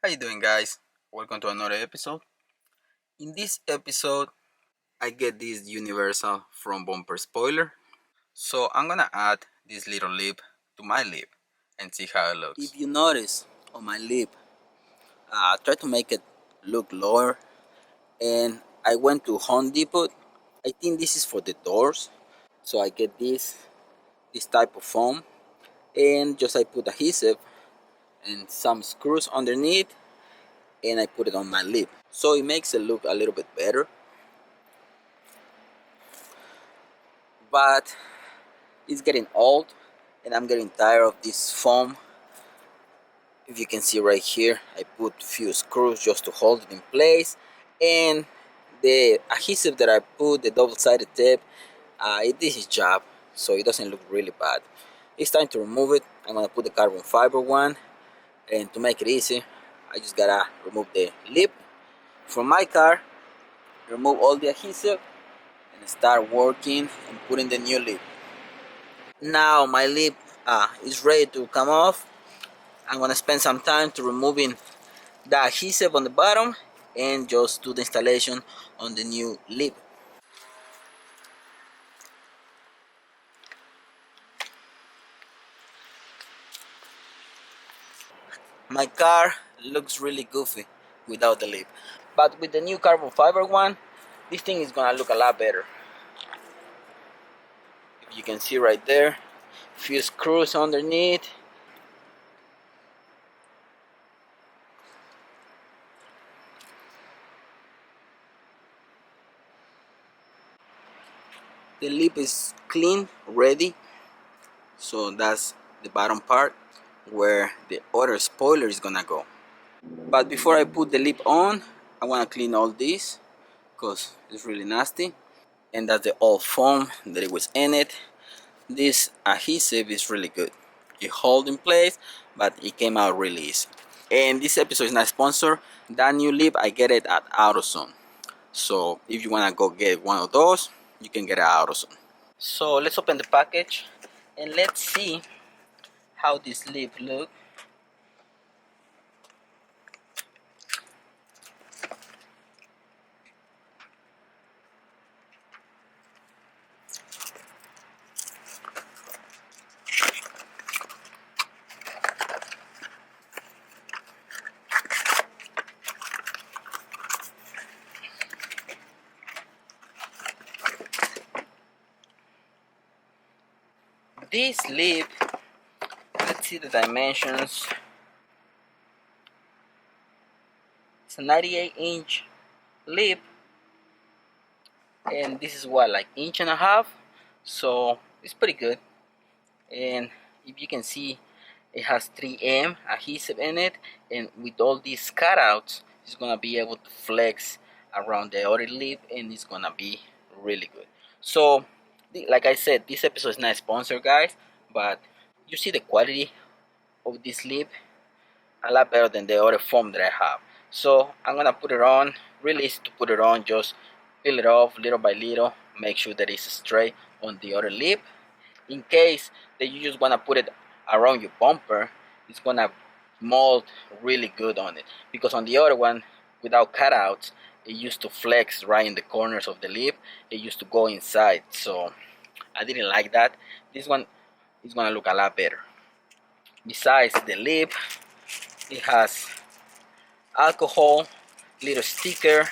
you doing, guys? Welcome to another episode. In this episode, I get this universal from bumper spoiler. So I'm gonna add this little lip to my lip and see how it looks. If you notice on my lip, I tried to make it look lower, and I went to Home Depot. I think this is for the doors. So I get this type of foam, and just I put adhesive and some screws underneath, and I put it on my lip. So it makes it look a little bit better. But it's getting old and I'm getting tired of this foam. If you can see right here, I put a few screws just to hold it in place, and the adhesive that I put, the double-sided tape, it did its job, so it doesn't look really bad. It's time to remove it. I'm gonna put the carbon fiber one, and to make it easy, I just gotta remove the lip from my car, remove all the adhesive, and start working and putting the new lip. Now my lip is ready to come off. I'm gonna spend some time to removing the adhesive on the bottom and just do the installation on the new lip. My car looks really goofy without the lip, but with the new carbon fiber one, this thing is gonna look a lot better. If you can see right there, few screws underneath. The lip is clean, ready. So that's the bottom part where the other spoiler is gonna go. But before I put the lip on, I wanna clean all this because it's really nasty. And that's the old foam that it was in it. This adhesive is really good. It holds in place, but it came out really easy. And this episode is not sponsored. That new lip, I get it at AutoZone. So if you wanna go get one of those, you can get it at AutoZone. So let's open the package and let's see how this lip looks. This lip, let's see the dimensions. It's a 98-inch lip, and this is what, like inch and a half, so it's pretty good. And if you can see, it has 3M adhesive in it, and with all these cutouts, it's gonna be able to flex around the other lip, and it's gonna be really good. So like I said, this episode is not sponsored, guys, but you see the quality of this lip a lot better than the other foam that I have. So I'm gonna put it on. Really easy to put it on. Just peel it off little by little. Make sure that it's straight on the other lip. In case that you just wanna put it around your bumper, it's gonna mold really good on it. Because on the other one, without cutouts, it used to flex right in the corners of the lip. It used to go inside. So I didn't like that. This one is gonna look a lot better. Besides the lip, it has alcohol, little sticker,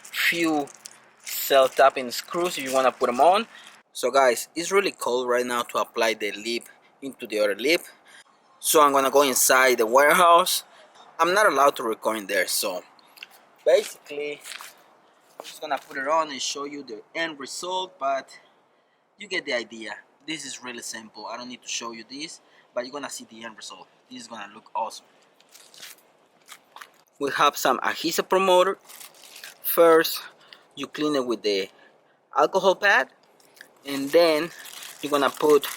few self-tapping screws if you want to put them on. So guys, it's really cold right now to apply the lip into the other lip. So I'm gonna go inside the warehouse. I'm not allowed to record in there, so basically I'm just gonna put it on and show you the end result, but you get the idea. This is really simple. I don't need to show you this, but you're gonna see the end result. This is gonna look awesome. We have some adhesive promoter. First, you clean it with the alcohol pad, and then you're gonna put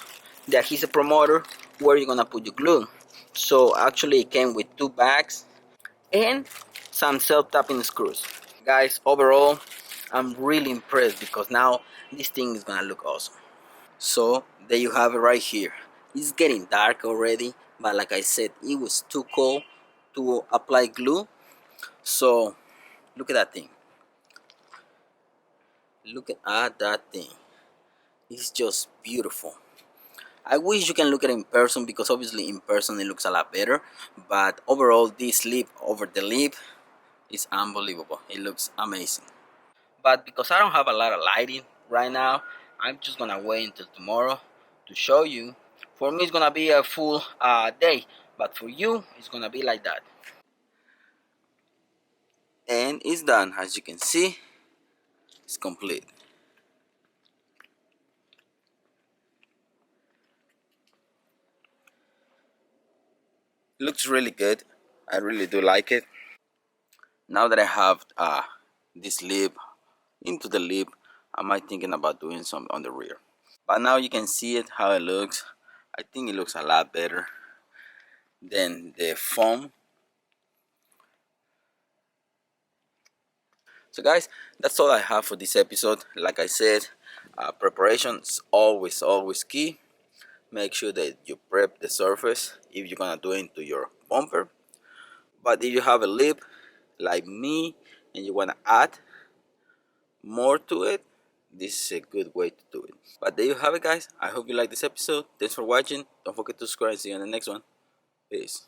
the adhesive promoter where you're gonna put your glue. So actually it came with 2 bags and some self-tapping screws. Guys, overall I'm really impressed because now this thing is gonna look awesome. So there you have it right here. It's getting dark already, but like I said, it was too cold to apply glue. So look at that thing. Look at that thing. It's just beautiful. I wish you can look at it in person, because obviously in person it looks a lot better. But overall, this lip over the lip is unbelievable. It looks amazing. But because I don't have a lot of lighting right now, I'm just gonna wait until tomorrow to show you. For me, it's gonna be a full day, but for you, it's gonna be like that. And it's done. As you can see, it's complete. It looks really good. I really do like it. Now that I have this lip into the lip, I might thinking about doing some on the rear. But now you can see it, how it looks. I think it looks a lot better than the foam. So guys, that's all I have for this episode. Like I said, preparation is always key. Make sure that you prep the surface if you're gonna do it into your bumper. But if you have a lip like me and you wanna add more to it, this is a good way to do it. But there you have it, guys. I hope you like this episode. Thanks for watching. Don't forget to subscribe and see you on the next one. Peace.